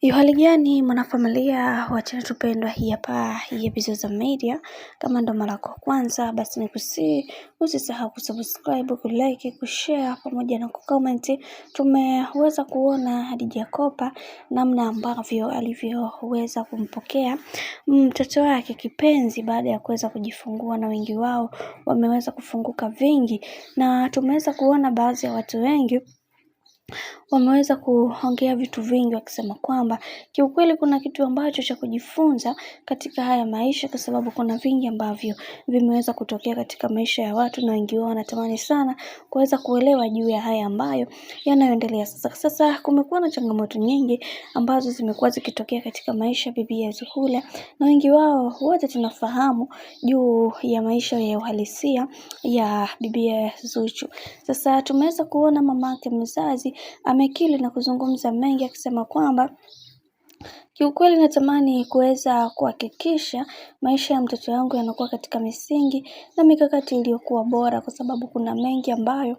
Hali gani mwanafamilia wa channel tupendwa hii hapa ya Bizoza Media. Kama ndo mara kwa kwanza basi nikusihi usisahau kusubscribe, kulike, kushare pamoja na kucomment. Tumeweza kuona Hadija Kopa namna ambavyo alivyoweza kumpokea mtoto wake kipenzi baada ya kuweza kujifungua, na wengi wao wameweza kufunguka vingi, na tumeweza kuona baadhi ya watu wengi wameweza kuongea vitu vingi wakisema kwamba kiukweli kuna kitu ambacho cha kujifunza katika haya maisha, kwa sababu kuna vingi ambavyo vimeweza kutokea katika maisha ya watu, na wengi wao wanatamani sana kuweza kuelewa juu ya haya ambayo yanayoendelea sasa. Sasa kumekuwa na changamoto nyingi ambazo zimekuwa zikitokea katika maisha bibi ya Zuhura, na wengi wao wote tunafahamu juu ya maisha ya uhalisia ya bibi ya Zuchu. Sasa tumeweza kuona mamake mzazi amekili na kuzungumza mengi akisema kwamba kiukweli natamani kuweza kuhakikisha maisha ya mtoto wangu yanakuwa katika misingi na mikakati iliyokuwa bora, kwa sababu kuna mengi ambayo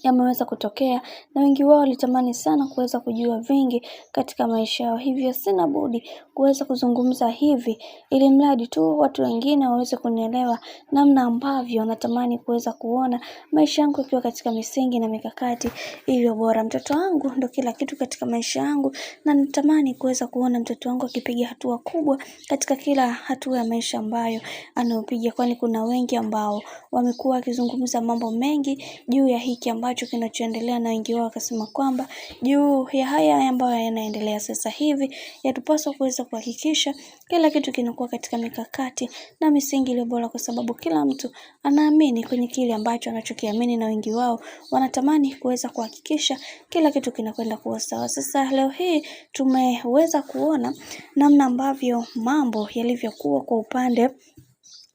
yameweza kutokea na wengi wao walitamani sana kuweza kujua vingi katika maisha yao. Hivyo sina budi kuweza kuzungumza hivi ili mradi tu watu wengine waweze kunielewa namna ambavyo natamani kuweza kuona maisha yangu yakiwa katika misingi na mikakati iliyo bora. Mtoto wangu ndo kila kitu katika maisha yangu, na natamani kuweza kuona mtoto wangu akipiga hatua kubwa katika kila hatua ya maisha ambayo anayopiga, kwani kuna wengi ambao wamekuwa wakizungumza mambo mengi juu ya hiki ambacho kinachoendelea, na wengi wao wakasema kwamba juu ya haya ambayo yanaendelea sasa hivi yatupaswa kuweza kuhakikisha kila kitu kinakuwa katika mikakati na misingi iliyo bora, kwa sababu kila mtu anaamini kwenye kile ambacho anachokiamini, na wengi wao wanatamani kuweza kuhakikisha kila kitu kinakwenda kuwa sawa. Sasa leo hii tumeweza kuona namna ambavyo mambo yalivyokuwa kwa upande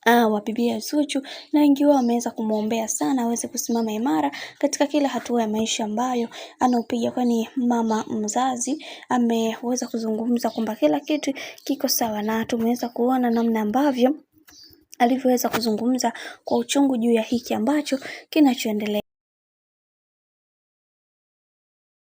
wa bibi ya Zuchu, na wengi wao wameweza kumuombea sana aweze kusimama imara katika kila hatua ya maisha ambayo anaopiga, kwani mama mzazi ameweza kuzungumza kwamba kila kitu kiko sawa, na tumeweza kuona namna ambavyo alivyoweza kuzungumza kwa uchungu juu ya hiki ambacho kinachoendelea.